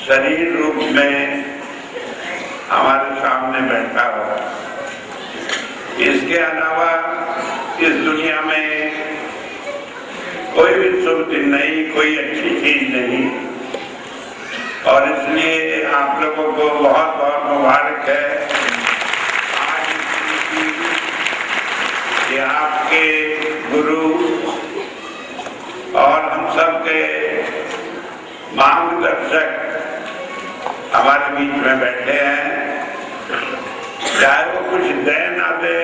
शरीर रूप में हमारे सामने बैठा हो। इसके अलावा इस दुनिया में कोई भी शुभ दिन नहीं, कोई अच्छी चीज नहीं। और इसलिए आप लोगों को बहुत बहुत मुबारक है आज कि आपके गुरु और हम सब के मार्गदर्शक हमारे बीच में बैठे हैं। चाहे वो कुछ दे ना दे,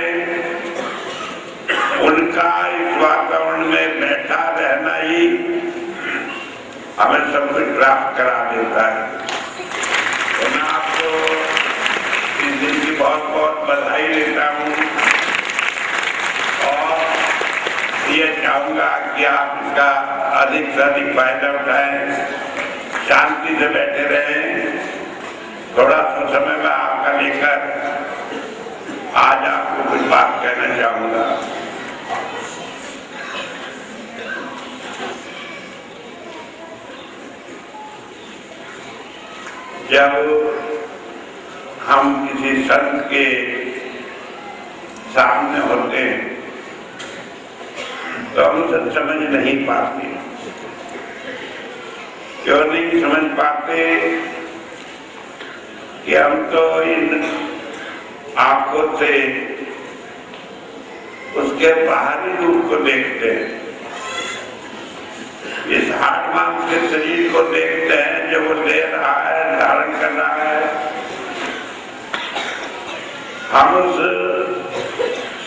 उनका इस वातावरण में बैठा रहना ही हमें सब कुछ प्राप्त करा देता है। तो मैं आपको इस दिन की बहुत बहुत बधाई देता हूँ और ये चाहूँगा कि आप इसका अधिक से अधिक फायदा उठाएं, शांति से बैठे रहें। थोड़ा सा समय मैं आपका लेकर आज आपको कुछ बात कहना चाहूँगा। जब हम किसी संत के सामने होते हैं तो हम सब समझ नहीं पाते। क्यों नहीं समझ पाते? कि हम तो इन आंखों से उसके बाहरी रूप को देखते हैं, इस हाड़ मांस के शरीर को देखते हैं जो वो ले रहा है, धारण कर रहा है। हम उस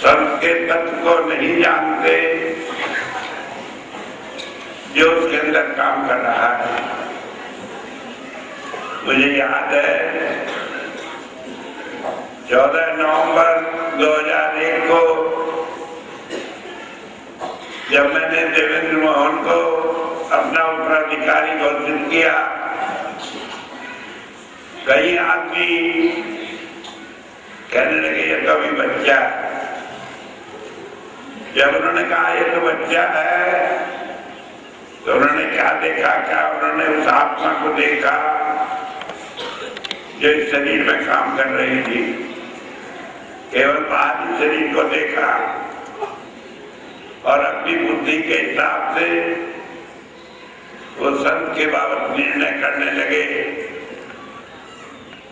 संत के तत्व को नहीं जानते जो उसके अंदर काम कर रहा है। मुझे याद है 14 नवंबर 2001 को जब मैंने देवेंद्र मोहन को अपना उत्तराधिकारी घोषित किया, कई आदमी कहने लगे ये तो अभी बच्चा है। जब उन्होंने कहा ये तो बच्चा है तो उन्होंने क्या देखा? क्या उन्होंने उस आत्मा को देखा जो इस शरीर में काम कर रही थी। केवल बाहरी शरीर को देखा और अपनी बुद्धि के हिसाब से वो संत के बाबत निर्णय करने लगे।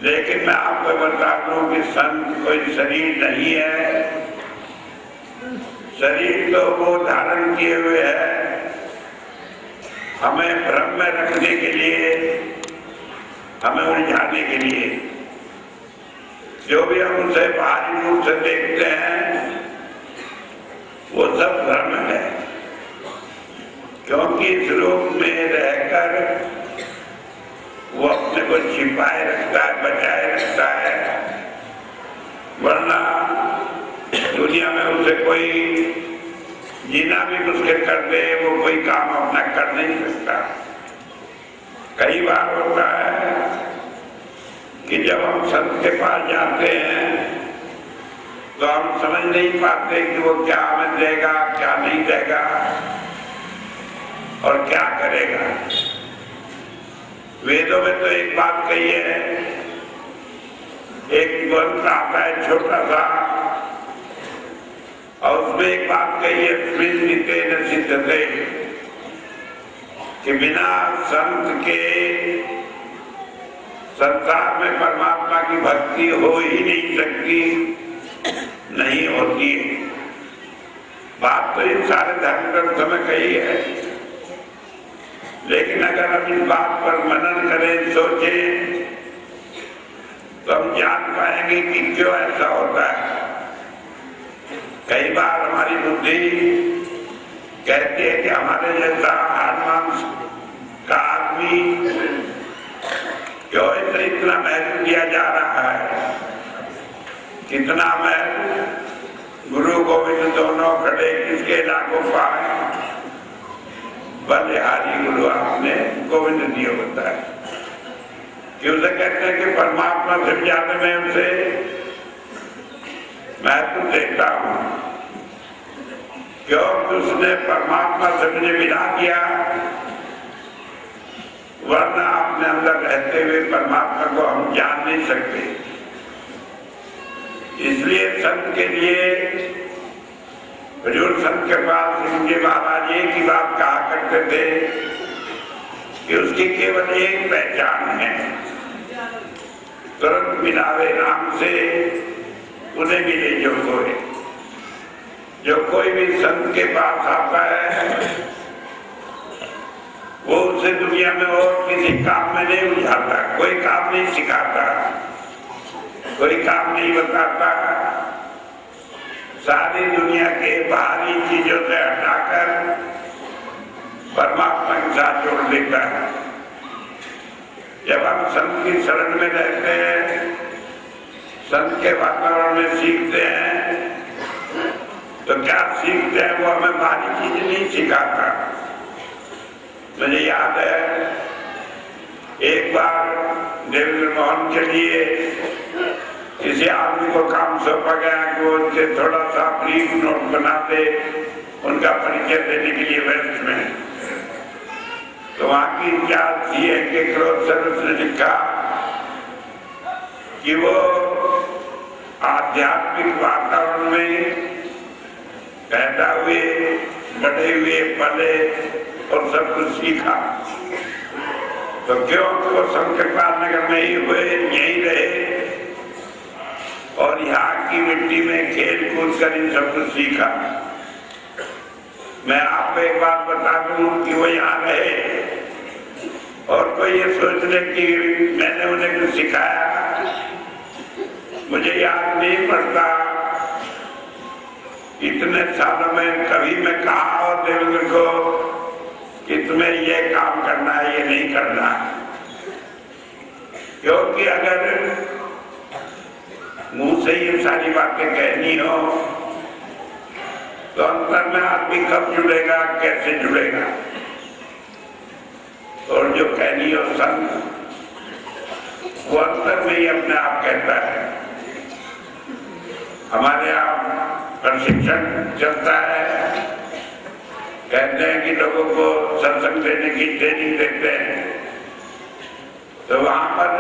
लेकिन मैं आपको बता दूं कि संत कोई शरीर नहीं है। शरीर तो वो धारण किए हुए है हमें भ्रम में रखने के लिए, हमें उलझाने के लिए। जो भी हम उसे बाहरी रूप से देखते हैं वो सब भ्रम है, क्योंकि इस रूप में रहकर वो अपने को छिपाए रखता है, बचाए रखता है। वरना दुनिया में उसे कोई जीना भी मुश्किल कर दे, वो कोई काम अपना कर नहीं सकता। कई बार होता है कि जब हम संत के पास जाते हैं तो हम समझ नहीं पाते कि वो क्या हमें देगा, क्या नहीं देगा और क्या करेगा। वेदों में तो एक बात कही है, एक ग्रंथ आता है छोटा सा और उसमें एक बात कही है, स्मृति न सिद्धते, कि बिना संत के संसार में परमात्मा की भक्ति हो ही नहीं सकती, नहीं होती। बात तो इन सारे धर्म ग्रंथों में कही है, लेकिन अगर हम इस बात पर मनन करें, सोचें, तो हम जान पाएंगे कि क्यों ऐसा होता है। कई बार हमारी बुद्धि कहती है कि हमारे जैसा हाड़ मांस का आदमी क्यों इसे इतना महत्व दिया जा रहा है। कितना महत्व गुरु गोविंद दोनों खड़े किसके लागू पाए, बलिहारी गुरु आपने गोविंद दियो बताया। कि उसे कहते हैं कि परमात्मा से ज्यादा मैं उसे महत्व देता हूं, क्योंकि उसने परमात्मा से मुझे मिला दिया। वरना अपने अंदर रहते हुए परमात्मा को हम जान नहीं सकते। इसलिए संत के लिए हजूर संत कृपाल सिंह जी महाराज एक ही बात कहा करते थे कि उसकी केवल एक पहचान है, तुरंत मिलावे नाम से उन्हें मिले जो कोई। जो कोई भी संत के पास आता है वो उसे दुनिया में और किसी काम में नहीं उलझाता, कोई काम नहीं सिखाता, कोई काम नहीं बताता, सारी दुनिया के बाहरी चीजों से हटाकर परमात्मा के साथ जोड़ देता है। जब हम संत की शरण में रहते हैं, संत के वातावरण में सीखते हैं, तो क्या सीखते हैं? वो हमें बाहरी चीज नहीं सिखाता। मुझे याद है एक बार देवेंद्र मोहन के लिए किसी आदमी को काम सौंपा गया कि वो उनसे थोड़ा सा ब्रीफ नोट बना दे उनका परिचय देने के लिए वेस्ट में। तो वहां की इंचार्ज सीए के क्रोध सर्विस ने लिखा कि वो आध्यात्मिक वातावरण में पैदा हुए, बढ़े हुए, पले और सब कुछ सीखा। तो क्यों वो संत कृपाल नगर में ही हुए, यहीं रहे और यहाँ की मिट्टी में खेल कूद कर इन सब कुछ सीखा। मैं आपको एक बात बता दूं कि वो यहाँ रहे और कोई ये सोच ले कि मैंने उन्हें कुछ सिखाया, मुझे याद नहीं पड़ता इतने सालों में कभी मैं कहा और देवेंद्र को कि तुम्हें ये काम करना है, ये नहीं करना। क्योंकि अगर मुंह से ये सारी बातें कहनी हो तो अंतर में आदमी कब जुड़ेगा, कैसे जुड़ेगा? और जो कहनी हो संत, वो अंतर में ही अपने आप कहता है। हमारे यहाँ प्रशिक्षण चलता है, कहते हैं कि लोगों को सत्संग देने की ट्रेनिंग देते हैं, तो वहां पर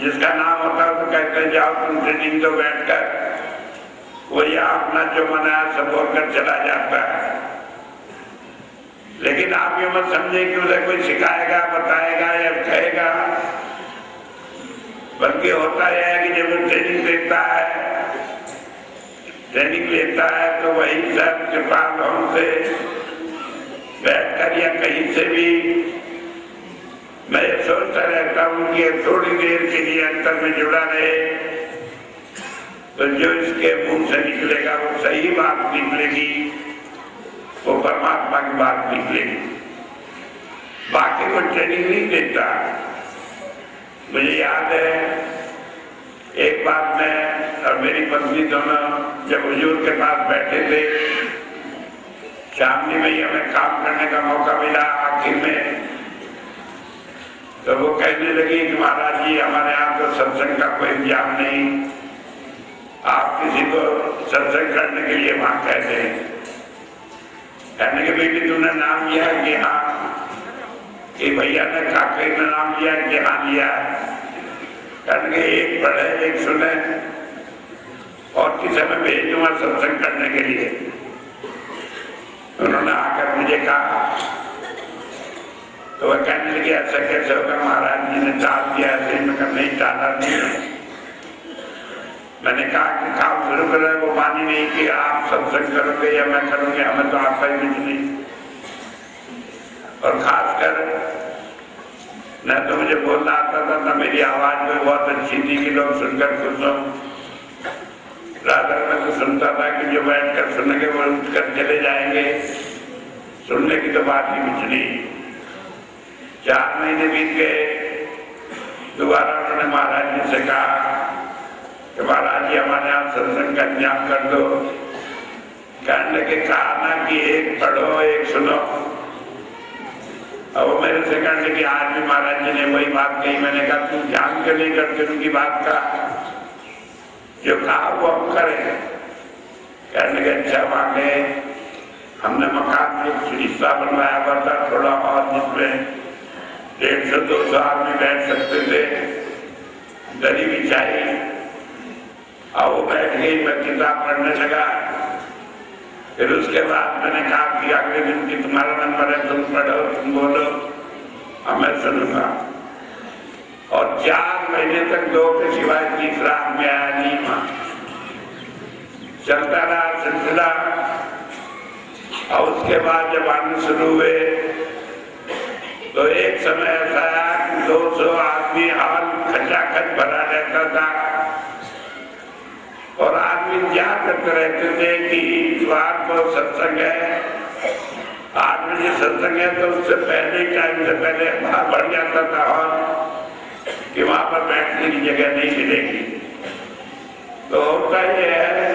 जिसका नाम होता है तो कहते हैं जाओ तुम ट्रेनिंग तो बैठकर, वो यहाँ अपना जो मना सब बोलकर चला जाता है। लेकिन आप ये मत समझे कि उसे कोई सिखाएगा, बताएगा या कहेगा, बल्कि होता यह है कि जब वो ट्रेनिंग देता है, ट्रेनिंग लेता है, तो वही सब कृपाल हमसे बैठकर या कहीं से भी मैं सोचता रहता हूँ कि थोड़ी देर के लिए अंतर में जुड़ा रहे, तो जो इसके मुंह से निकलेगा वो सही बात निकलेगी, वो परमात्मा की बात निकलेगी। बाकी को ट्रेनिंग नहीं देता। मुझे याद है एक बार मैं और मेरी पत्नी दोनों जब हुजूर के पास बैठे थे, शामली में हमें काम करने का मौका मिला आखिर में, तो वो कहने लगी कि महाराज जी हमारे यहाँ तो सत्संग का कोई इंतजाम नहीं, आप किसी को सत्संग करने के लिए वहां कह दें। कहने के बेटी तुमने नाम लिया कि हाँ, कि भैया ने काके ने नाम लिया कि हाँ लिया। कहने के एक पढ़े एक सुने और किसी में भेज दूंगा सत्संग करने के लिए। उन्होंने आकर मुझे कहा, तो वह कहने लगे ऐसा कैसे होगा, महाराज जी ने टाल दिया ऐसे। मैं नहीं टाला नहीं। मैंने कहा कि काम शुरू कर रहे, वो मानी नहीं कि आप सत्संग करोगे या मैं करूंगी, हमें तो आता ही कुछ नहीं। और खासकर न तो मुझे बोलना आता था, न मेरी आवाज में बहुत अच्छी थी कि लोग सुनकर खुश हो। राधा मैं तो सुनता था कि जो बैठ कर सुनेंगे वो उठकर चले जाएंगे, सुनने की तो बात ही कुछ नहीं। 4 महीने बीत गए, दोबारा उन्होंने महाराज जी से कहा कि महाराज जी हमारे यहाँ सत्संग का इंतजाम कर दो। कहने लगे कहा ना कि एक पढ़ो एक सुनो। अब वो मेरे से कहने लगे आज भी महाराज जी ने वही बात कही। मैंने कहा तुम ध्यान क्यों नहीं करते उनकी बात का, जो कहा वो हम करें। कहने लगे अच्छा वहां गए, हमने मकान में एक हिस्सा बनवाया हुआ था थोड़ा और, जिसमें 150-200 आदमी बैठ सकते थे, दरी बिछाई और वो बैठ गई, मैं किताब पढ़ने लगा। फिर उसके बाद मैंने कहा कि अगले दिन की तुम्हारा नंबर है, तुम पढ़ो, तुम बोलो और मैं सुनूंगा। और 4 महीने तक 2 के सिवाय तीसरा आदमी आया नहीं। चलता रहा सिलसिला। और उसके बाद जब आने शुरू हुए तो एक समय ऐसा आया कि 200 आदमी हाल खचाखच भरा रहता था और आदमी क्या करते रहते थे कि इतवार को सत्संग है, 8 बजे सत्संग है, तो उससे पहले टाइम से पहले बाहर बढ़ जाता था और कि वहां पर बैठने की जगह नहीं मिलेगी। तो होता यह है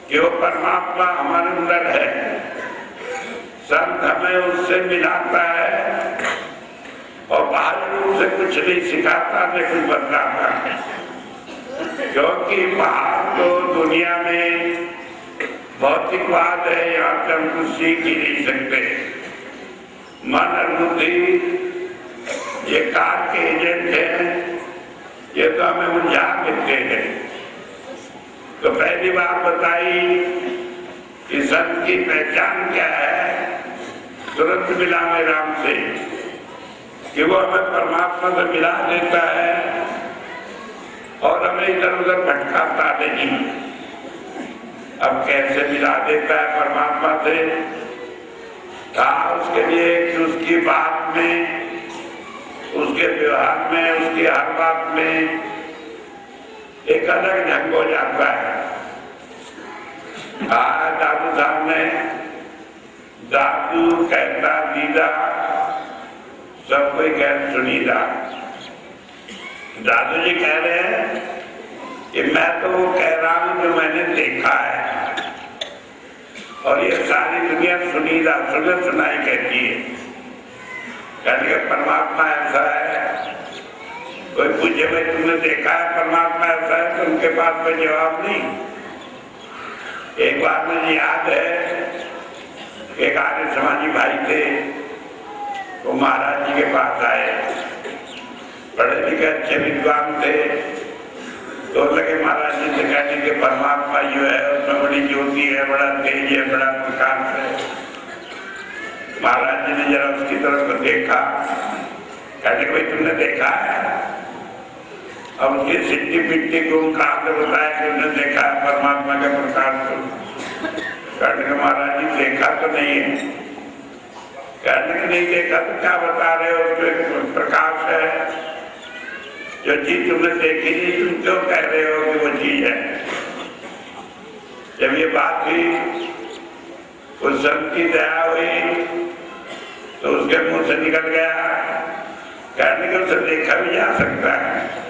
कि वो परमात्मा हमारे अंदर है, संत हमें उससे मिलाता है और बाहरी रूप से कुछ नहीं सिखाता, न कुछ बताता, क्योंकि बाहर तो दुनिया में भौतिक बात है, यहाँ से हम कुछ सीख ही नहीं सकते। मन और बुद्धि ये कार के एजेंट हैं, ये तो हमें उलझा देते हैं। तो पहली बात बताई कि संत की पहचान क्या है, तुरंत मिला में राम से कि वो हमें परमात्मा से मिला देता है और हमें इधर उधर भटकाता नहीं। अब कैसे मिला देता है परमात्मा से? कहा उसके लिए कि उसकी बात में, उसके व्यवहार में, उसकी हर बात में एक अलग ढंग हो जाता है। दादू साहब ने, दादू कहता दीदा सब कोई कह सुनीदा। दादू जी कह रहे हैं कि मैं तो वो कह रहा हूं जो मैंने देखा है, और ये सारी दुनिया सुनीदा सुने सुनाई कहती है। कहते हैं परमात्मा ऐसा है। कोई पूछे भाई तुमने देखा है परमात्मा ऐसा है, तो उनके पास कोई जवाब नहीं। एक बार मुझे याद है, एक आर्य समाजी भाई थे, वो महाराज जी के पास आए, पढ़े लिखे अच्छे विद्वान थे। तो लगे महाराज जी से कहने के परमात्मा जो है उसमें बड़ी ज्योति है, बड़ा तेज है, बड़ा प्रकाश है। महाराज जी ने जरा उसकी तरफ को देखा, कहने भाई तुमने देखा है? अब उसकी सिद्धि पिट्टी को कहा से बताया कि उन्होंने देखा है परमात्मा के प्रकाश को। कहने के महाराज जी देखा तो नहीं है। कहने के नहीं देखा तो क्या बता रहे हो? उसमें प्रकाश है, जो चीज तुमने देखी नहीं, तुम क्यों कह रहे हो कि वो चीज है? जब ये बात हुई, उस संत की दया हुई तो उसके मुंह से निकल गया, कहने के उसे देखा भी जा सकता है।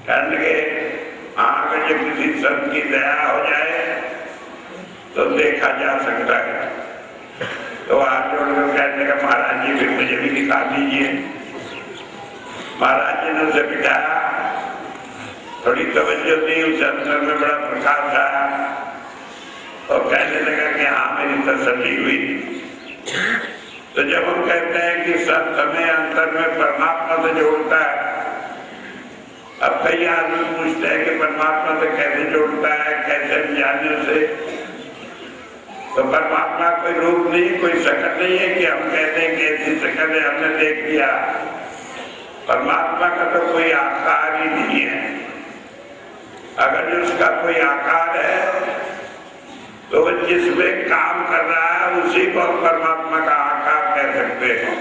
कहने के आगे जब किसी संत की दया हो जाए तो देखा जा सकता है। तो हाथ जोड़कर कहने का महाराज जी फिर मुझे भी दिखा दीजिए। महाराज जी ने उसे बिठाया, थोड़ी तवज्जो दी, उस अंदर में बड़ा प्रकाश आया और कहने लगा कि हाँ मेरी तसल्ली हुई। तो जब हम कहते हैं कि संत हमें अंतर में परमात्मा से जोड़ता है, अब कई आदमी पूछते हैं कि परमात्मा से कैसे जोड़ता है, कैसे जाने उसे? तो परमात्मा कोई रूप नहीं, कोई शकल नहीं है कि हम कहते हैं कि ऐसी शकल है, हमने देख लिया। परमात्मा का तो कोई आकार ही नहीं है। अगर उसका कोई आकार है तो वह जिसमें काम कर रहा है उसी को परमात्मा का आकार कह सकते हैं।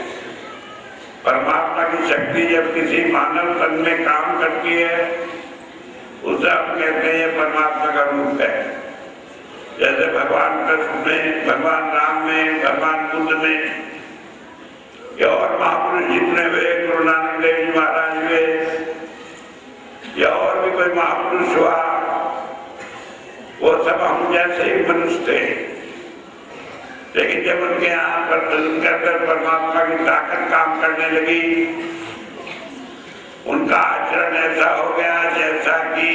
परमात्मा की शक्ति जब किसी मानव तन में काम करती है उसे हम कहते हैं परमात्मा का रूप है। जैसे भगवान कृष्ण में, भगवान राम में, भगवान बुद्ध में, या और महापुरुष जितने हुए, गुरु नानक देव जी महाराज हुए, या और भी कोई महापुरुष हुआ, वो सब हम जैसे ही मनुष्य थे। लेकिन जब उनके यहाँ पर उनके अंदर परमात्मा की ताकत काम करने लगी, उनका आचरण ऐसा हो गया जैसा कि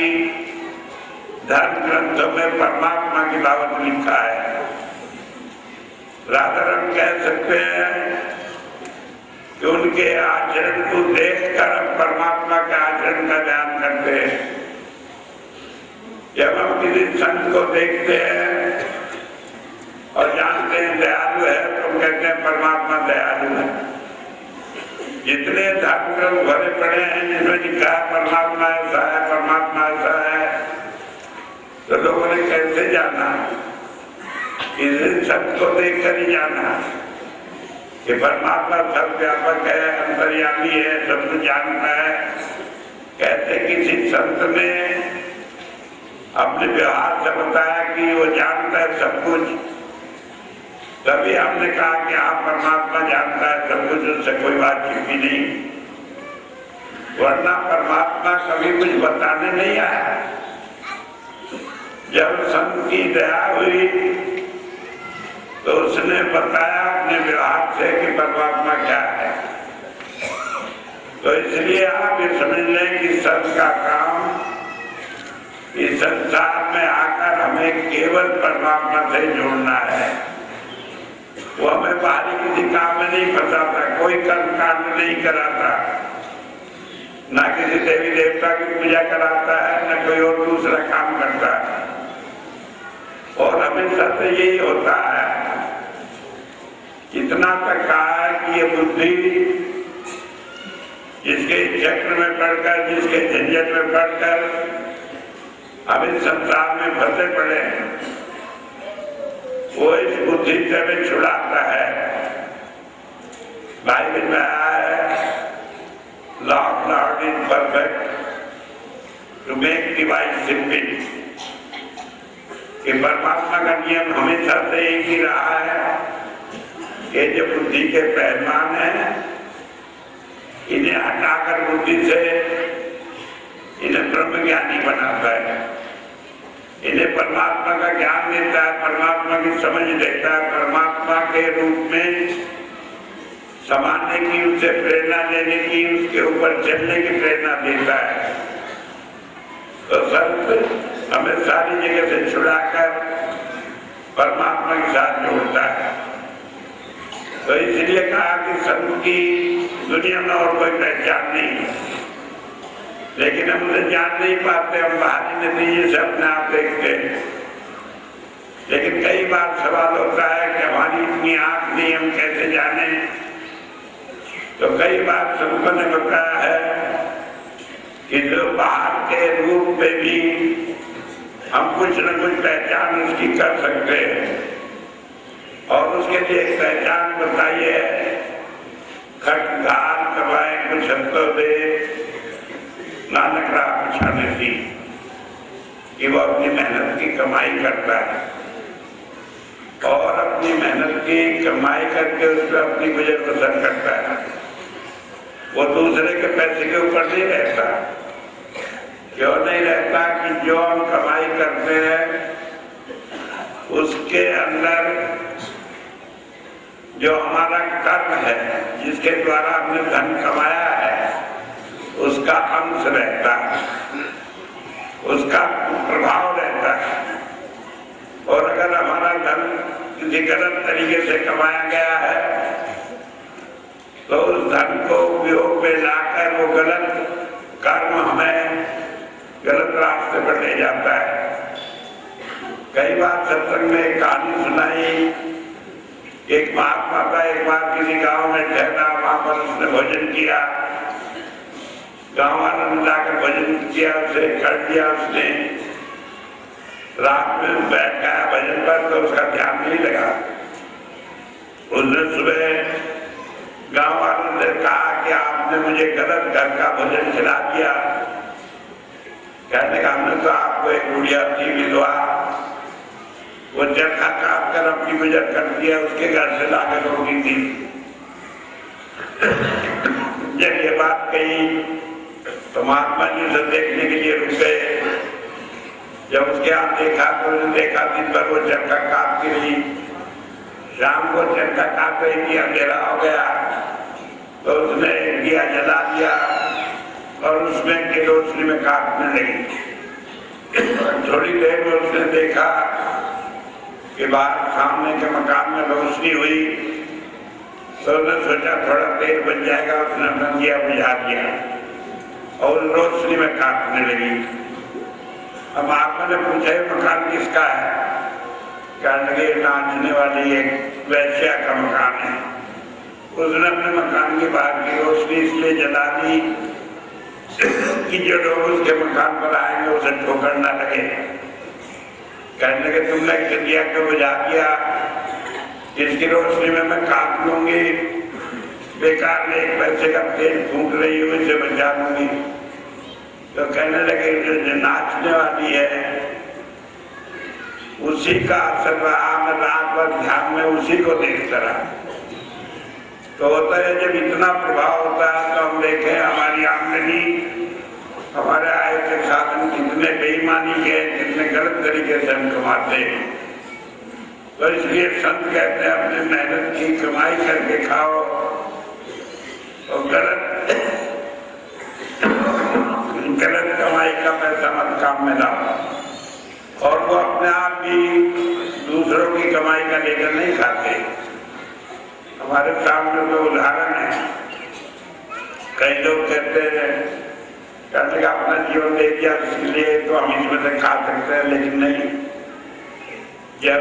धर्म ग्रंथों में परमात्मा की बाबत लिखा है। राधा हम कह सकते हैं कि कि उनके आचरण को देखकर हम परमात्मा के आचरण का ध्यान करते हैं। जब हम किसी संत को देखते हैं और जानते हैं दयालु है तो हम कहते हैं परमात्मा दयालु है। जितने धर्मग्रंथ भरे पड़े हैं जिसमें लिखा है परमात्मा ऐसा है, परमात्मा ऐसा है, तो लोगों ने कैसे जाना? इस संत को देखकर ही जाना कि परमात्मा सर्वव्यापक है, अंतर्यामी है, सब कुछ जानता है। कहते किसी संत ने अपने व्यवहार से बताया कि वो जानता है सब कुछ, तभी हमने कहा कि हाँ परमात्मा जानता है सब कुछ, उससे कोई बात छिपी नहीं। वरना परमात्मा कभी कुछ बताने नहीं आया। जब संत की दया हुई तो उसने बताया अपने व्यवहार से कि परमात्मा क्या है। तो इसलिए आप ये समझ लें कि संत का काम इस संसार में आकर हमें केवल परमात्मा से जोड़ना है। वो हमें बाहरी किसी काम में नहीं फंसाता, कोई कर्म कांड नहीं कराता, ना किसी देवी देवता की पूजा कराता है, न कोई और दूसरा काम करता है। और हमेशा से यही होता है। इतना तक कहा है कि ये बुद्धि जिसके चक्र में पड़कर, जिसके झंझट में पड़कर अब इस संसार में फंसे पड़े हैं, वो इस बुद्धि से हमें छुड़ाता है। बाइबल में आया है, Lord is perfect to make divine simple, कि परमात्मा का नियम हमेशा से एक ही रहा है कि जो बुद्धि के पैमान है इन्हें हटाकर बुद्धि से इन्हें ब्रह्म ज्ञानी बनाता है, इन्हें परमात्मा का ज्ञान देता है, परमात्मा की समझ देता है, परमात्मा के रूप में समाने की, उससे प्रेरणा लेने की, उसके ऊपर चलने की प्रेरणा देता है। तो संत हमें सारी जगह से छुड़ाकर परमात्मा के साथ जोड़ता है। तो इसलिए कहा कि संत की दुनिया में और कोई पहचान नहीं, लेकिन हम उसे जान नहीं पाते, हम बाहरी नतीजे से अपने आप देखते हैं। लेकिन कई बार सवाल होता है कि हमारी इतनी आंख नहीं, हम कैसे जाने? तो कई बार संतों ने बताया है कि जो बाहर के रूप में भी हम कुछ न कुछ पहचान उसकी कर सकते हैं, और उसके लिए एक पहचान बताइए, खटधार कमाए कुछ हंसो दे नानक राह पिछाने थी, कि वो अपनी मेहनत की कमाई करता है और अपनी मेहनत की कमाई करके उस पर अपनी गुजर बसर करता है। वो दूसरे के पैसे के ऊपर नहीं रहता। क्यों नहीं रहता? कि जो हम कमाई करते हैं उसके अंदर जो हमारा कर्म है, जिसके द्वारा हमने धन कमाया है, उसका अंश रहता है, उसका प्रभाव रहता है। और अगर हमारा धन किसी गलत तरीके से कमाया गया है तो उस धन को उपयोग में लाकर वो गलत कर्म हमें गलत रास्ते पर ले जाता है। कई बार सत्संग में एक कहानी सुनाई, एक महात्मा था, एक बार किसी गांव में ठहरा, वहां पर उसने भोजन किया, गांव वालों ने जाकर भजन किया, उसे कर दिया। उसने रात में बैठ गया भजन पर तो उसका ध्यान नहीं लगा। उसने सुबह गांव वालों ने कहा कि आपने मुझे गलत घर का भोजन खिला दिया। कहने का हमने तो आपको एक बुढ़िया थी विधवा, वो चरखा काट कर अपनी गुजर कर दिया, उसके घर से लाकर रोटी थी। जब ये बात कही तो महात्मा जी उसे देखने के लिए रुक गए। जब उसके यहाँ देखा तो उसने देखा दिन भर वो चरखा काटती रही, शाम को चरखा काट रही थी, अंधेरा हो गया तो उसने दिया जला दिया और उसमें की रोशनी में काटने लगी। थोड़ी देर में उसने देखा कि बाहर सामने के मकान में रोशनी हुई, तो उसने सोचा थोड़ा तेल बन जाएगा, उसने अपना दिया बुझा दिया और रोशनी में काटने लगी। अब महात्मा ने पूछा ये मकान किसका है? कहने लगे नाचने वाली एक वैश्या का मकान है। उसने अपने मकान की बाहर की रोशनी इसलिए जला दी कि जो लोग उसके मकान पर आएंगे उसे ठोकर न लगे। कहने लगे तुमने दिया क्यों बुझा दिया? इसकी रोशनी में मैं काट लूंगी, बेकार में एक पैसे का तेल फूंक रही हूँ, इसे बचा लूंगी। तो कहने लगे जो नाचने वाली है उसी का असर रहा, मैं रात भर ध्यान में उसी को देखता रहा। तो होता है जब इतना प्रभाव होता है तो हम देखें हमारी आमदनी, हमारे आय के साधन कितने बेईमानी के, कितने गलत तरीके से हम कमाते हैं। तो इसलिए संत कहते हैं अपने मेहनत की कमाई करके खाओ और गलत कमाई का पैसा मत काम में लाओ। और वो अपने आप भी दूसरों की कमाई का लेकर नहीं खाते। हमारे सामने तो उदाहरण है, कई लोग कहते हैं अपना जीवन दे दिया इसलिए तो हम इसमें से खा सकते हैं, लेकिन नहीं। जब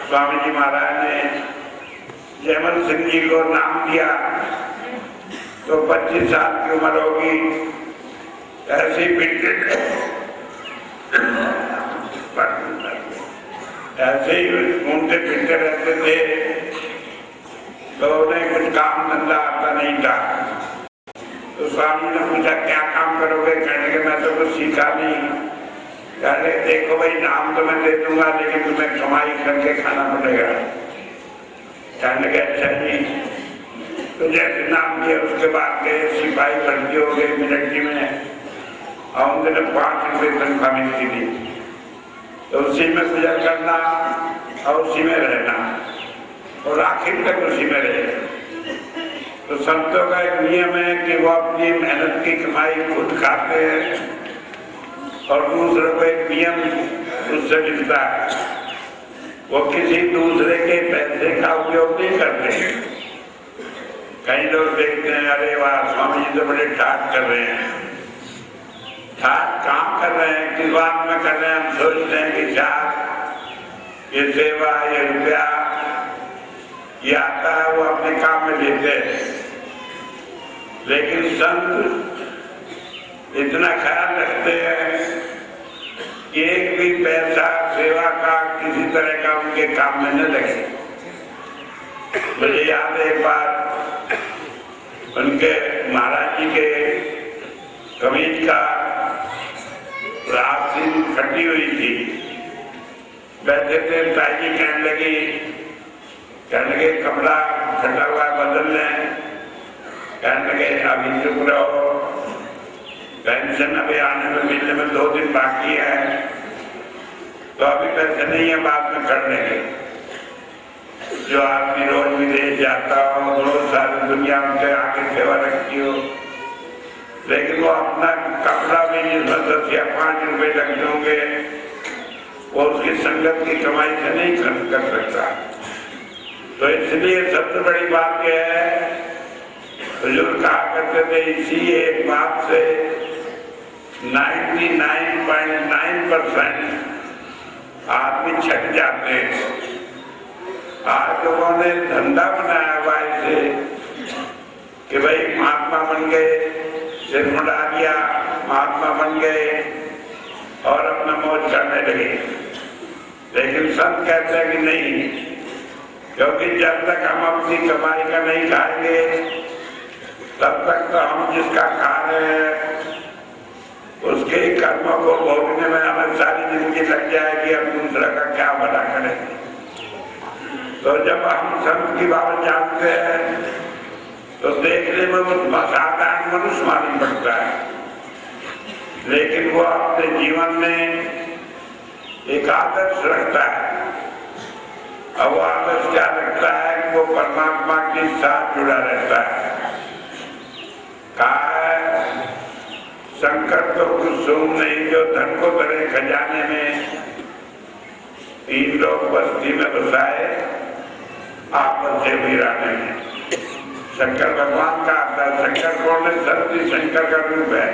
स्वामी जी महाराज ने जयमल सिंह जी को नाम दिया तो 25 साल की उम्र होगी, ऐसे ही पिटते ऐसे ही घूमते फिरते रहते थे, तो उन्हें कुछ काम धंधा आता नहीं था। तो स्वामी ने पूछा क्या काम करोगे? कहने के मैं तो कुछ सीखा नहीं। कहने देखो भाई नाम तो मैं दे दूंगा लेकिन तुम्हें कमाई करके खाना पड़ेगा। कहने के अच्छा जी। तो जैसे नाम दिया उसके बाद गए, सिपाही भर्ती हो गए मिलिट्री में और उनने 5 रुपये तनख्वाह मिलती थी। तो उसी में गुजर करना और उसी में रहना और आखिर तक उसी में रहे। तो संतों का एक नियम है कि वो अपनी मेहनत की कमाई खुद खाते हैं और दूसरों को एक नियम उससे मिलता है, वो किसी दूसरे के पैसे का उपयोग नहीं करते। कई लोग देखते हैं अरे वाह स्वामी जी तो बड़े ठाट कर रहे हैं। ठाट काम कर रहे हैं, किस बात में कर रहे हैं? हम सोचते हैं कि शायद ये सेवा, ये रुपया ये आता है वो अपने काम में लेते हैं। लेकिन संत इतना ख्याल रखते हैं कि एक भी पैसा सेवा का किसी तरह का उनके काम में न लगे। मुझे याद है एक बार उनके महाराज जी के कमीज का राशि फटी हुई थी। बैठे थे, ताई जी कहने लगे कपड़ा फटा हुआ बदल लें। कहने लगे अभी चुप रहो, पेंशन अभी आने में मिलने में 2 दिन बाकी है, तो अभी पैसे नहीं है, बाद में कर लेंगे। जो आदमी रोज विदेश जाता हो, रोज सारी दुनिया उनके आगे सेवा रखती हो, लेकिन वो अपना कपड़ा भी जिसमें 10 या 5 रुपए लगते होंगे वो उसकी संगत की कमाई से नहीं खर्च कर सकता। तो इसलिए सबसे बड़ी बात यह है, बुजुर्ग कहा करते थे इसी एक बात से 99.9% आदमी छट जाते हैं। आज लोगों ने धंधा बनाया हुआ इसे कि भाई महात्मा बन गए, सिर मुड़ा दिया, महात्मा बन गए और अपना मौज करने लगे। लेकिन संत कहते हैं कि नहीं, क्योंकि जब तक हम अपनी कमाई का नहीं खाएंगे तब तक तो हम जिसका खा रहे हैं उसके कर्मों को भोगने में हमें सारी जिंदगी लग जाएगी, हम दूसरा का क्या भला करेंगे। तो जब हम संत की बात जानते हैं तो देखने में वो साधारण मनुष्य मालूम पड़ता है, लेकिन वो अपने जीवन में एक आदर्श रखता है। अब वो आदर्श क्या रखता है कि वो परमात्मा के साथ जुड़ा रहता है। कहा है संकट तो कुछ सुन नहीं जो धन को करे खजाने में, 3 लोग बस्ती में बसाए आपस से वीराने में। शंकर भगवान का आता है। शंकर कौन है? सत्य शंकर का रूप है।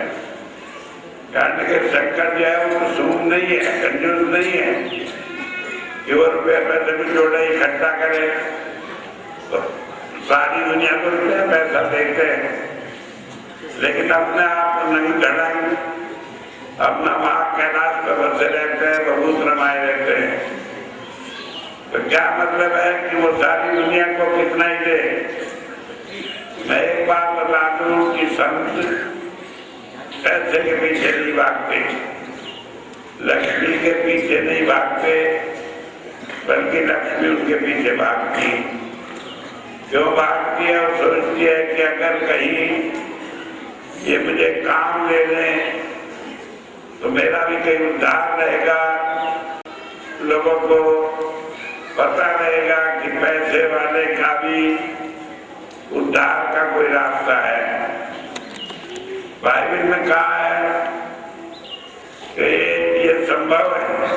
कारण के शंकर जो है वो सूद नहीं है, कंजूस नहीं है कि वो रुपये पैसे भी जोड़े इकट्ठा करे। तो सारी दुनिया को रुपया पैसा देते हैं, लेकिन अपने आप नहीं धड़ंग अपना माँ कैलाश पर बसे रहते हैं, बहुत रमाए रहते हैं। तो क्या मतलब है कि वो सारी दुनिया को कितना ही दे। मैं एक बात बता दूं कि संत पैसे के पीछे नहीं भागते, लक्ष्मी के पीछे नहीं भागते, बल्कि लक्ष्मी उनके पीछे भागती। क्यों भागती है? वो सोचती है कि अगर कहीं ये मुझे काम दे दें तो मेरा भी कहीं उद्धार रहेगा, लोगों को पता रहेगा कि पैसे वाले का भी उद्धार का कोई रास्ता है। बाइबल में कहा है कि ये संभव है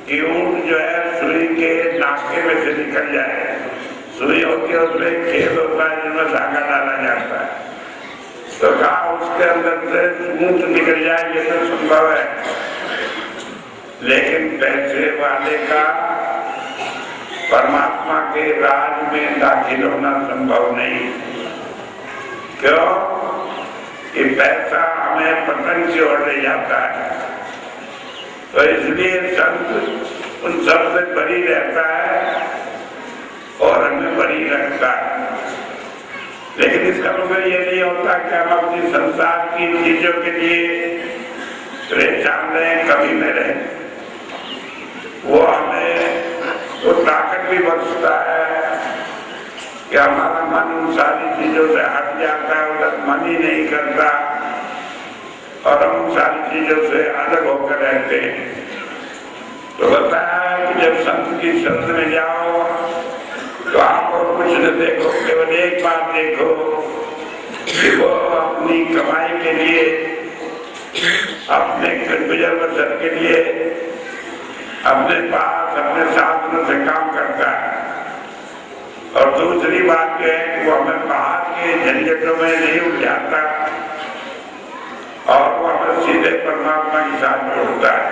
कि ऊंट जो है सुई के नाके में से निकल जाए। सुई होती है, उसमें खेल होता है जिसमें धागा डाला जाता है, तो कहा उसके अंदर से ऊंट निकल जाए, ये तो संभव है। लेकिन पैसे वाले का परमात्मा के राज में दाखिल होना संभव नहीं। क्यों? कि पैसा हमें पतंग की ओर ले जाता है। तो इसलिए संत उन सबसे बरी रहता है और हमें बरी रखता है। लेकिन इसका मतलब ये नहीं होता कि हम अपनी संसार की चीजों के लिए परेशान रहें, कभी में रहें। वो हमें वो ताकत भी बख्शता है कि हमारा मन उन सारी चीजों से हट जाता है, उधर मन ही नहीं करता और हम उन सारी चीजों से अलग होकर रहते हैं। तो बताया कि जब संत की शरण में जाओ तो आप और कुछ न देखो, केवल एक बात देखो कि वो अपनी कमाई के लिए, अपने गुजर बसर के लिए अपने पास अपने साधनों से काम करता है। और दूसरी बात यह है कि वो हमें बाहर के झंझटों में नहीं उलझाता और वो हमें सीधे परमात्मा के साथ जोड़ता है।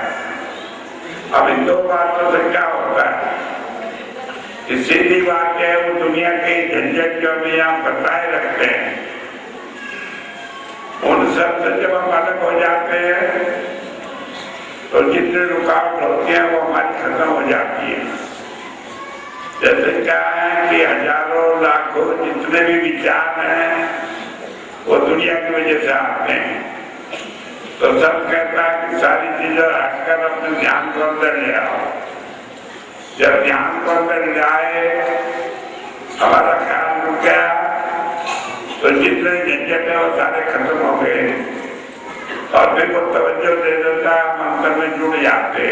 अब इन दो बातों से क्या होता है? सीधी बात है, वो दुनिया के झंझट जो हमें यहाँ बताए रखते हैं, उन सब से जब हम अलग हो जाते हैं तो जितने रुकावट होती है वो हमारी खत्म हो जाती है। जैसे क्या है कि हजारों लाखों जितने भी विचार हैं वो दुनिया की वजह से आते हैं। तो सब कहता है कि सारी चीजें हटकर अपने ध्यान को अंदर ले आओ। जब ध्यान को अंदर जाए, हमारा ख्याल रुक गया, तो जितने झंझट है वो सारे खत्म हो गए और फिर वो तवज्जो दे देता है, हम अंतर में जुड़ जाते।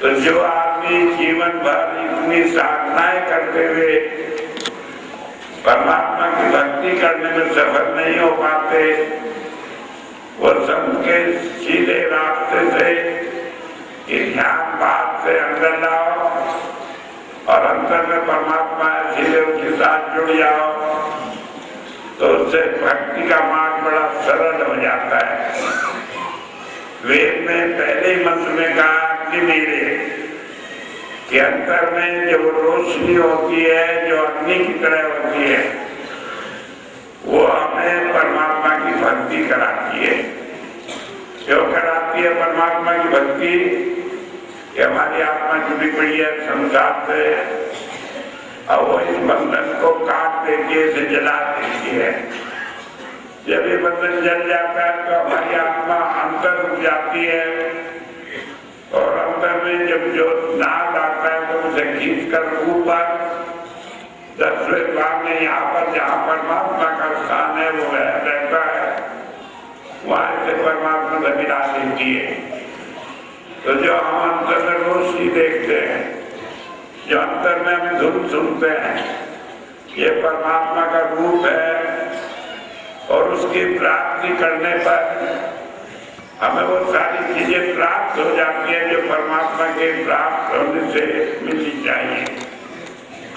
तो जो आदमी जीवन भर इतनी साधनाएं करते हुए परमात्मा की भक्ति करने में सफल नहीं हो पाते, वो संत के सीधे रास्ते से कि ध्यान बात से अंदर लाओ और अंतर में परमात्मा है, सीधे उसके साथ जुड़ जाओ, तो उससे भक्ति का मार्ग बड़ा सरल हो जाता है। वेद में पहले ही मंत्र में कहा कि मेरे कि अंतर में जो रोशनी होती है, जो अग्नि की तरह होती है, वो हमें परमात्मा की भक्ति कराती है। क्यों कराती है परमात्मा की भक्ति? कि हमारी आत्मा जुड़ी पड़ी है संसार से और वो इस बंधन को काट देती है, इसे जला देती है। जब ये बंधन जल जाता है तो हमारी आत्मा अंतर रुक जाती है और अंतर में जब जो नाद आता है तो उसे खींच कर ऊपर 10वें भाग में यहाँ पर जहाँ परमात्मा का स्थान है वो रहता है, वहां से परमात्मा से मिला देती है। तो जो हम अंतर में रोशनी देखते हैं, जो अंतर में हम धुन सुनते हैं, ये परमात्मा का रूप है और उसकी प्राप्ति करने पर हमें वो सारी चीजें प्राप्त हो जाती है जो परमात्मा के प्राप्त होने से मिलनी चाहिए।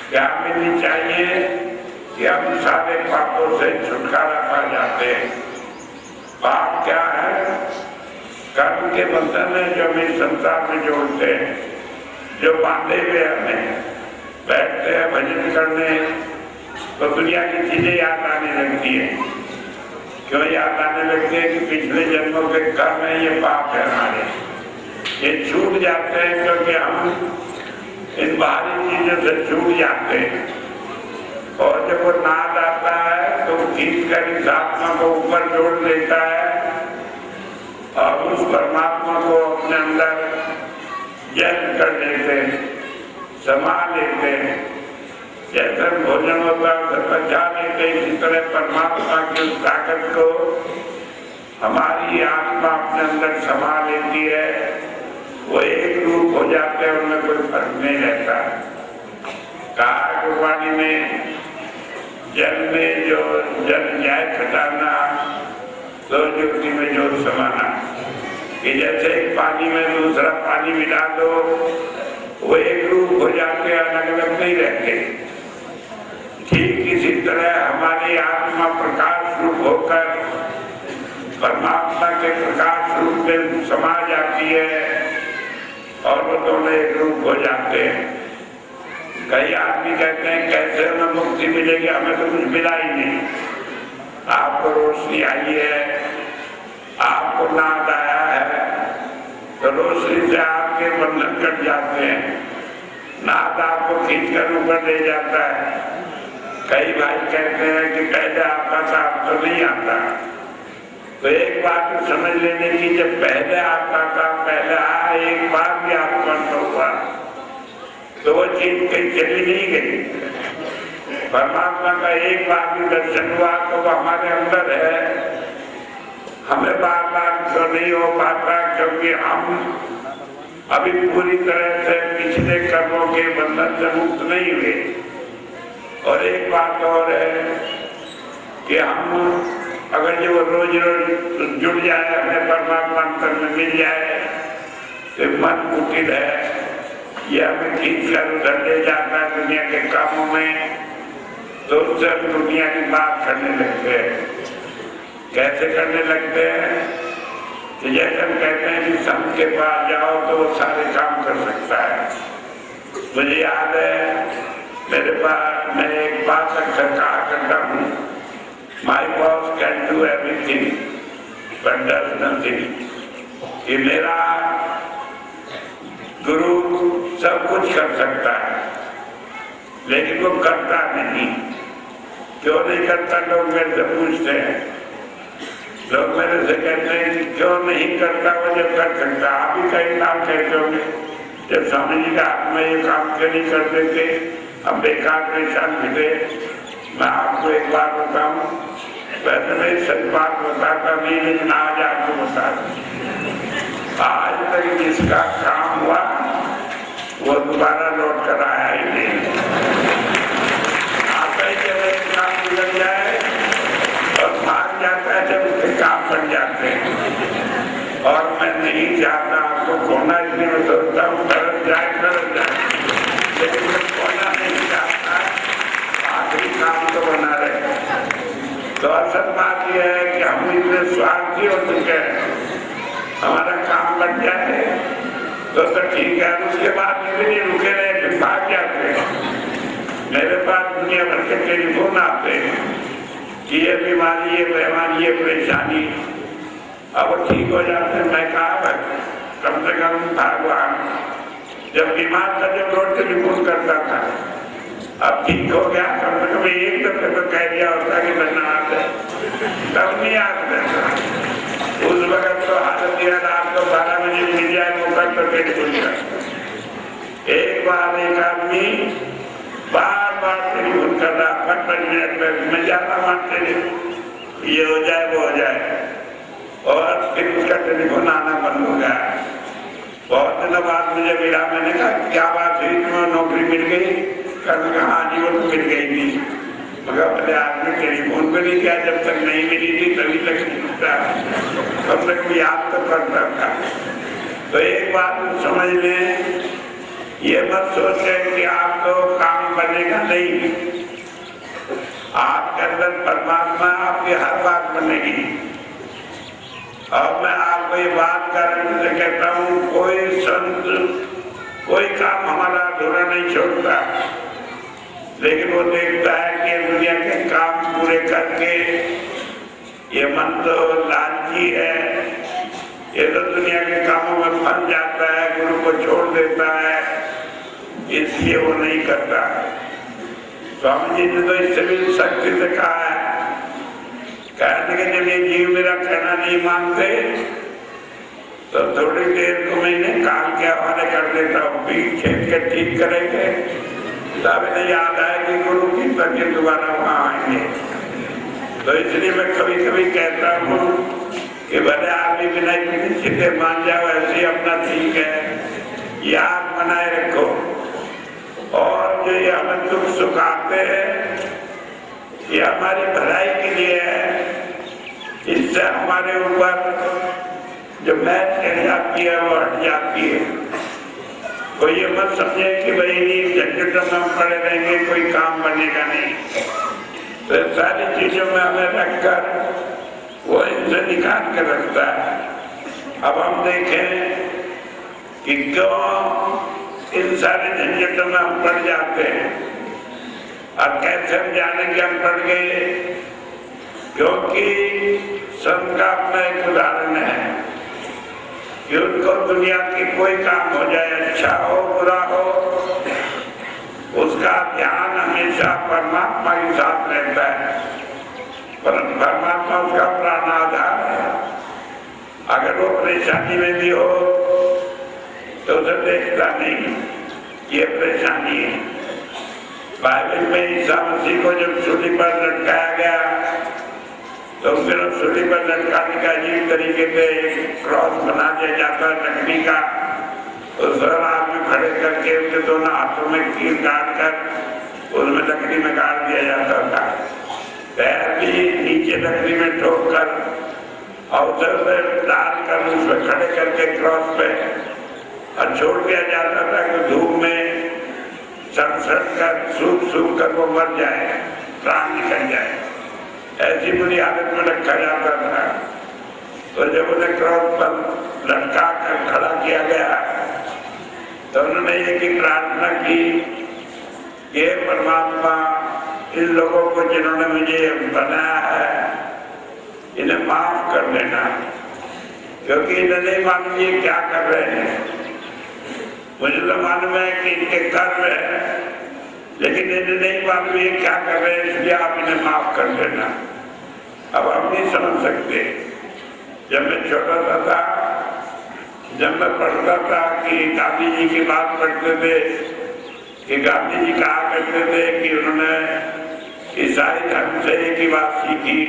क्या मिलनी चाहिए कि हम सारे पापों से छुटकारा पा जाते हैं। पाप क्या है? कर्म के बंधन है जो हमें संसार में जोड़ते हैं, जो बांधे हुए हमें। बैठते हैं भजन करने तो दुनिया की चीजें याद आने लगती है। क्यों याद आने लगती है? कि पिछले जन्मों के कर्म है, ये पाप है हमारे, ये छूट जाते हैं क्योंकि हम इन बाहरी चीजों से छूट जाते हैं। और जब वो नाद आता है तो खींच कर इस आत्मा को ऊपर जोड़ देता है और उस परमात्मा को अपने अंदर जन्म कर लेते हैं, समा लेते हैं। जैसे भोजन होता है उसे पचा लेते, इसी तरह परमात्मा की उस ताकत को हमारी आत्मा अपने अंदर समा लेती है। वो एक रूप हो जाते हैं, उनमें कोई फर्क नहीं रहता। कहा गुरबाणी में, जल में जो जल जाए छटाना, तो ज्योति में जो समाना। कि जैसे एक पानी में दूसरा पानी मिला दो, वो एक रूप हो जाते, अलग अलग नहीं रहते। ठीक इसी तरह हमारी आत्मा प्रकाश रूप होकर परमात्मा के प्रकाश रूप में समा जाती है और वो दोनों एक रूप हो जाते हैं। कई आदमी कहते हैं कैसे हमें मुक्ति मिलेगी, हमें तो कुछ मिला ही नहीं। आपको रोशनी आई है, आपको नाद आया है, तो रोशनी से आपके बंधन कट जाते हैं, नाद आपको खींच कर ऊपर ले जाता है। कई भाई कहते हैं कि पहले आता था, अब तो नहीं आता। तो एक बात तो समझ लेने की, जब पहले आता था, पहले आया, एक बार भी आपको अनुभव हुआ तो वो चीज कहीं चली नहीं गई। परमात्मा का एक बार भी दर्शन हुआ तो वो हमारे अंदर है। हमें बार बार तो नहीं हो पाता क्योंकि हम अभी पूरी तरह से पिछले कर्मों के बंधन से मुक्त नहीं हुए। और एक बात और है कि हम अगर जो रोज रोज जुड़ जाए, हमें परमात्मा अंतर में मिल जाए, तो मन कुटिल है, ये हमें खींच कर उधर ले जाता है दुनिया के कामों में। तो उससे हम दुनिया की बात करने लगते हैं। कैसे करने लगते हैं? कि जैसे हम कहते हैं कि संत के पास जाओ तो वो सारे काम कर सकता है। मुझे याद है, मेरे पास मैं एक बात अक्सर कहा करता हूँ, My boss can do everything, but does nothing. कि मेरा गुरु सब कुछ कर सकता है, लेकिन वो करता नहीं। क्यों नहीं करता? लोग मेरे से पूछते हैं, लोग मेरे से कहते हैं कि क्यों नहीं करता वो जब कर सकता। आप ही कई नाम कहते होंगे, जब स्वामी जी का हाथ में ये काम क्यों नहीं कर देते, हम बेकार परेशान मिले। मैं आपको एक बात बताऊं, वैसे मैं सच बात बताता नहीं, लेकिन आज आपको बता दूं, आज तक जिसका काम हुआ वो दोबारा लौट कर आया ही नहीं। आता ही जब काम बिगड़ जाए और भाग जाता है जब उसके काम बन जाते हैं। और मैं नहीं चाहता आपको खोना, इसलिए मैं सोचता हूँ तरफ जाए, लेकिन मैं खोना नहीं चाहता, आखिरी काम तो बना रहे। तो असल बात यह है कि हम इतने स्वार्थी हो चुके हैं, हमारा काम बन जाए तो ठीक है, उसके बाद भी नहीं रुके रहे, फिर भाग जाते हैं। मेरे पास दुनिया भर के टेलीफोन आते हैं कि ये बीमारी, ये बीमारी, ये परेशानी, अब ठीक हो जाते हैं। मैं कहा कम से कम भगवान जब बीमार था जब रोज टेलीफोन करता था, अब ठीक हो गया, कम से कम एक दफे तो कह दिया होता कि बनना आते, तब नहीं आते। उस वक्त तो हालत यह रात को 12 बजे मिल जाए मौका तो टेलीफोन कर। एक बार एक आदमी बार बार टेलीफोन कर रहा, 5 मिनट में मैं जाता मानते ये हो जाए वो हो जाए, और फिर उसका टेलीफोन आना बंद हो गया। बहुत दिनों बाद मुझे मिला, मैंने कहा क्या बात हुई, तुम्हें नौकरी मिल गई? कहने हाँ जी वो तो मिल गई थी। मगर पहले आदमी टेलीफोन पे नहीं किया, जब तक नहीं मिली थी तभी तक मिलता, तब तक याद तो करता था। तो एक बात समझ लें, ये मत सोचें कि आप तो काम बनेगा नहीं। आपके अंदर परमात्मा आपकी हर बात बनेगी। और मैं आपको ये बात करने से कहता हूँ, कोई संत कोई काम हमारा अधूरा नहीं छोड़ता, लेकिन वो देखता है कि दुनिया के काम पूरे करके ये मन तो लालची है, ये तो दुनिया के कामों में फंस जाता है, गुरु को छोड़ देता है, इसलिए वो नहीं करता। स्वामी जी ने तो इससे भी शक्ति से कहा है, कहने के जब ये जीव मेरा कहना नहीं मानते तो थोड़ी देर को मैं इन्हें काल के हवाले कर देता हूँ, पीठ खेत के ठीक करेंगे, तब इन्हें याद आए कि गुरु की तक दोबारा वहां आएंगे। तो इसलिए मैं कभी कभी कहता हूँ कि भले आदमी बिना चित्ते मान जाओ, ऐसे अपना ठीक है, याद बनाए रखो। और जो ये हमें दुख सुख आते हैं, ये हमारी भलाई के लिए है, इससे हमारे ऊपर जो मैच चढ़ जाती है वो हट जाती है। कोई ये मत समझे कि भाई झंझटों में हम पड़े रहेंगे, कोई काम बनेगा नहीं। तो सारी चीजों में हमें रखकर वो इनसे निकाल कर रखता है। अब हम देखें कि क्यों इन सारे झंझटों में हम पड़ जाते हैं और कैसे हम जाने कि हम पड़ गए, क्योंकि संत का अपना एक उदाहरण है कि उनको दुनिया की कोई काम हो जाए, अच्छा हो बुरा हो, उसका ध्यान हमेशा परमात्मा के साथ रहता है। परमात्मा उसका प्राणाधार है। अगर वो परेशानी में भी हो तो उसे देखता नहीं, ये परेशानी है। बाइबल में ईसा मसीह को जब सूली पर लटकाया गया तो फिर सूली पर लटकाने का अजीब तरीके से एक क्रॉस बना दिया जाता है लकड़ी का, उस पर आदमी खड़े करके उनके दोनों हाथों में कील काट कर उसमें लकड़ी में गाड़ दिया जाता था। पैर भी नीचे लकड़ी में ठोक कर और उसे डाल कर उस पर खड़े करके क्रॉस पे और छोड़ दिया जाता था कि धूप में सड़ कर सूख कर वो मर जाए, प्राण निकल जाए। ऐसी बुरी हालत में रखा जाता था। तो जब उन्हें क्रॉस पर लटका कर खड़ा किया गया तो उन्होंने ये की प्रार्थना की, ये परमात्मा इन लोगों को जिन्होंने मुझे बनाया है इन्हें माफ कर देना, क्योंकि इन्हें नहीं मालूम ये क्या कर रहे हैं। मुझे तो मालूम है कि इनके कर्म है, लेकिन इन्हें नहीं मालूम ये क्या कर रहे हैं, इसलिए आप इन्हें माफ कर देना। अब हम नहीं समझ सकते। जब मैं छोटा सा था, जब मैं पढ़ता था कि गांधी जी की बात पढ़ते थे कि गांधी जी कहा करते थे कि उन्होंने ईसाई धर्म से एक ही बात सीखी।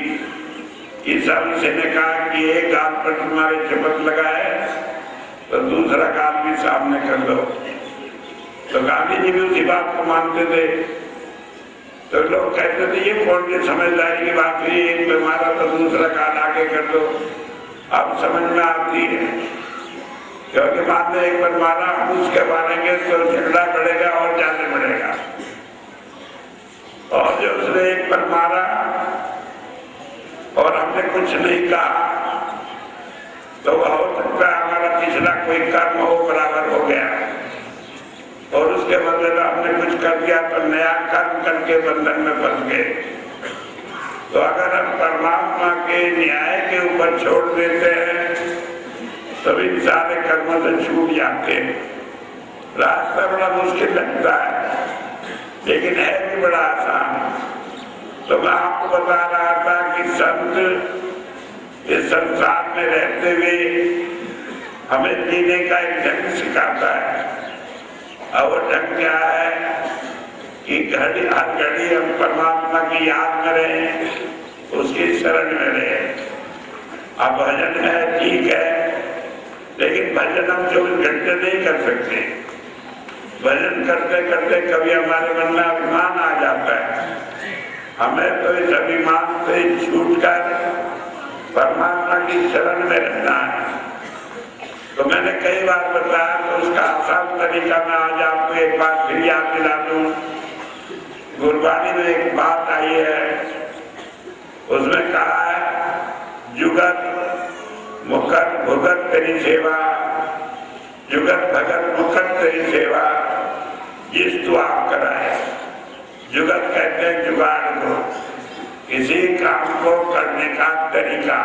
ईसा मसीह ने कहा कि एक गाल पर तुम्हारे शपथ लगाए तो दूसरा गाल भी सामने कर दो। तो गांधी जी भी उसी बात को मानते थे। तो लोग कहते थे ये कौन सी समझदारी की बात हुई, एक बीमारा तो दूसरा गाल आगे कर दो। अब समझ में आती है, क्योंकि बाद में एक बार मारा हम उसके मारेंगे तो झगड़ा बढ़ेगा और ज्यादा बढ़ेगा। और जो उसने एक बार मारा और हमने कुछ नहीं कहा तो वह हो सकता है हमारा पिछला कोई कर्म हो बराबर हो गया और उसके बदले में हमने कुछ कर दिया तो नया कर्म करके बंधन में फंस गए। तो अगर हम परमात्मा के न्याय के ऊपर छोड़ देते हैं तो इन सारे कर्मों से छूट जाते हैं। रास्ता बड़ा मुश्किल लगता है, लेकिन है भी बड़ा आसान। तो मैं आपको बता रहा था कि संत इस संसार में रहते हुए हमें जीने का एक ढंग सिखाता है। और वो ढंग क्या है कि घड़ी हर घड़ी हम परमात्मा की याद में रहें, उसकी शरण में रहें। अब भजन है ठीक है, लेकिन भजन हम 24 घंटे नहीं कर सकते। भजन करते करते कभी हमारे मन में अभिमान आ जाता है। हमें तो इस अभिमान से छूटकर परमात्मा की शरण में रहना है। तो मैंने कई बार बताया, तो उसका आसान तरीका मैं आज आपको एक बार फिर याद दिला दूं गुरबाणी में एक बात आई है, उसमें कहा है जुगत मुखत भुगत तेरी सेवा, जुगत भगत मुखत तेरी सेवा, जिस तू आप कराए। जुगत कहते हैं जुगाड़ को, किसी काम को करने का तरीका।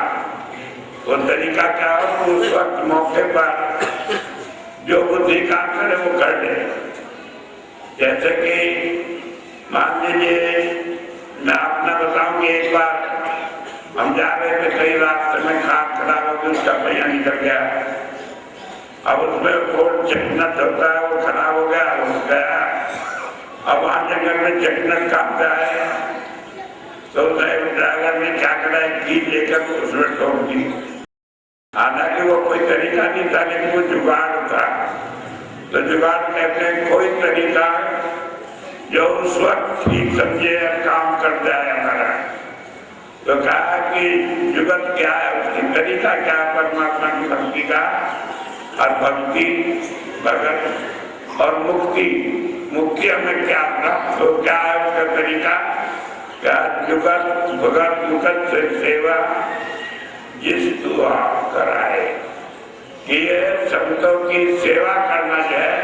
वो तरीका क्या हो, उस वक्त मौके पर जो बुद्धि काम करे वो कर ले। जैसे कि मान लीजिए मैं अपना बताऊं कि एक बार हम जा रहे थे, कई रास्ते में कार खराब हो गई, उसका पहिया निकल गया। अब उसमें कोट चटनट होता है, वो खराब हो गया, हो गया। अब वहां जंगल में चटनट काटता है तो ड्राइवर ने क्या करा, कील लेकर उसमें ठोक दी। हालांकि वो कोई तरीका नहीं था, लेकिन वो जुगाड़ था। तो जुगाड़ कहते हैं कोई तरीका जो उस वक्त ठीक समझे काम कर जाए हमारा। तो कहा कि जुगत क्या है, उसकी तरीका क्या है परमात्मा की भक्ति का, और भक्ति भगत और मुक्ति, मुक्ति हमें क्या प्राप्त हो, क्या है उसका तरीका, क्या जुगत भगत मुकत से सेवा जिस तू आप कराए। कि ये संतों की सेवा करना जो है,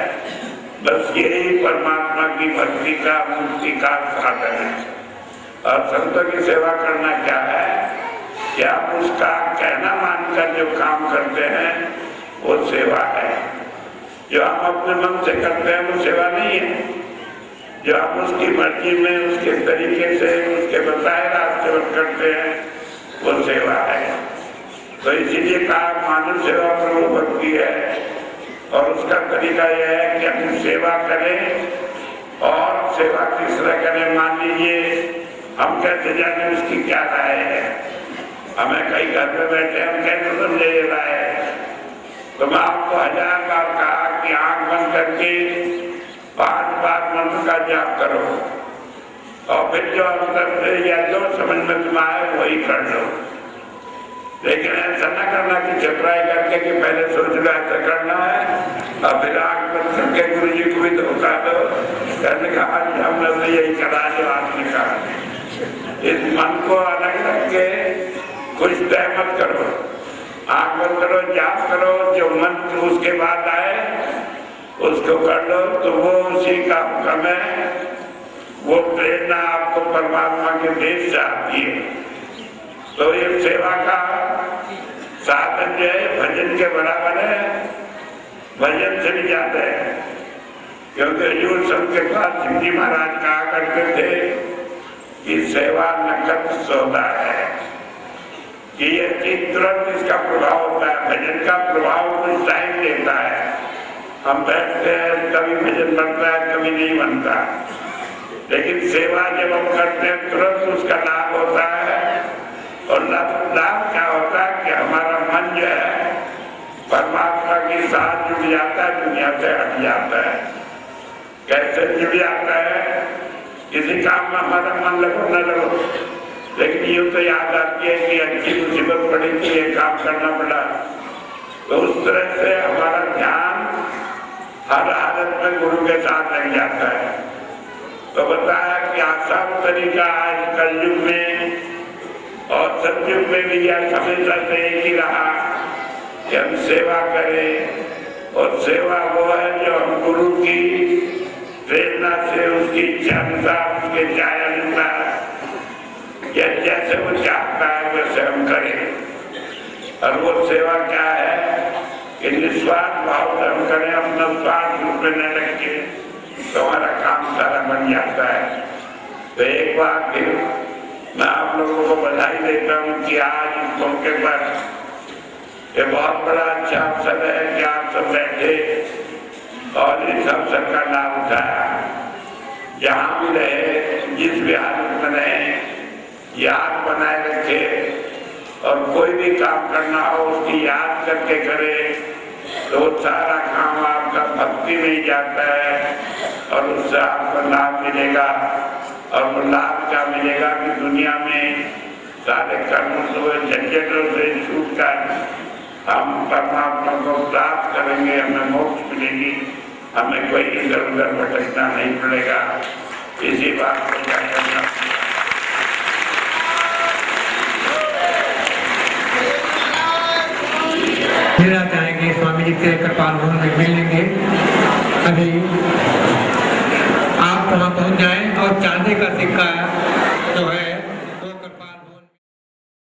बस यही परमात्मा की भक्ति का मुक्ति का साधन है। और संतों की सेवा करना क्या है कि आप उसका कहना मानकर जो काम करते हैं वो सेवा है। जो हम अपने मन से करते हैं वो सेवा नहीं है। जो आप उसकी मर्जी में उसके तरीके से उसके बताए रास्ते पर करते हैं वो सेवा है। तो इसीलिए कहा मानव सेवा प्रभु भक्ति है। और उसका तरीका यह है कि हम सेवा करें। और सेवा किस तरह करें, मान लीजिए हम कैसे जाने उसकी क्या राय है। हमें कई घर में बैठे हम कैसे समझे ये राय है। तो मैं आपको 1000 बार कहा कि आंख बंद करके 5 बार मंत्र का जाप करो, और फिर जो अंदर या जो समझ में तुम आए वही कर लो। लेकिन ऐसा न करना कि चतुराई करके कि पहले सोच लो ऐसा करना है, और फिर आंख बंद करके गुरु जी को भी धोखा दो, कहने का आज हमने तो यही करा जो आपने कहा। इस मन को अलग रख के कुछ तय मत करो, आंख बंद करो, जाप करो, जो मंत्र उसके बाद आए उसको कर लो, तो वो उसी का हुक्म है। वो प्रेरणा आपको परमात्मा के देश से आती है। तो ये सेवा का साधन जो है भजन के बराबर है, भजन से भी जाते हैं। क्योंकि हजूर संत के पास सिंह जी महाराज कहा करते थे कि सेवा नकद सौदा है, कि ये तुरंत इसका प्रभाव होता है। भजन का प्रभाव कुछ टाइम लेता है। हम बैठते हैं, कभी भजन बनता है, कभी नहीं बनता। लेकिन सेवा जब हम करते हैं तुरंत उसका लाभ होता है। और लाभ क्या होता है कि हमारा मन जो है परमात्मा के साथ जुड़ जाता है, दुनिया से हट जाता है। कैसे जुड़ जाता है, किसी काम में हमारा मन लगो न लगो, लेकिन यूँ तो याद आती है कि अच्छी मुसीबत पड़ी थी, ये काम करना पड़ा। तो उस तरह से हमारा ध्यान हर हालत में गुरु के साथ लग जाता है। तो बताया कि आसान तरीका आज कलयुग में और सतयुग में भी यह हमेशा से एक ही रहा कि हम सेवा करें। और सेवा वो है जो हम गुरु की प्रेरणा से, उसकी इच्छा अनुसार, उसके चाहे अनुसार, जैसे वो चाहता है वैसे हम करें। और वो सेवा क्या है कि निस्वार्थ भाव से हम करें, अपना स्वार्थ रूप में न रखे, तो हमारा काम सारा बन जाता है। तो एक बार फिर मैं आप लोगों को बधाई देता हूँ कि आज इस मौके पर ये बहुत बड़ा अच्छा अवसर है कि आप सब बैठे और इस अवसर का लाभ उठाया। जहाँ भी रहे, जिस भी हालत में रहे, याद बनाए रखे। और कोई भी काम करना हो उसकी याद करके करे, तो सारा काम आपका भक्ति में ही जाता है और उससे आपको लाभ मिलेगा। और वो लाभ क्या मिलेगा कि दुनिया में सारे कर्मों से, झंझटों से छूटकर हम परमात्मा को प्राप्त करेंगे, हमें मोक्ष मिलेगी, हमें कोई इधर उधर भटकना नहीं पड़ेगा। इसी बात को जानना। मेरा चाहेंगे स्वामी जी के कृपाल भवन में मिलेंगे, अभी आप वहाँ पहुँच जाएं और चांदी का सिक्का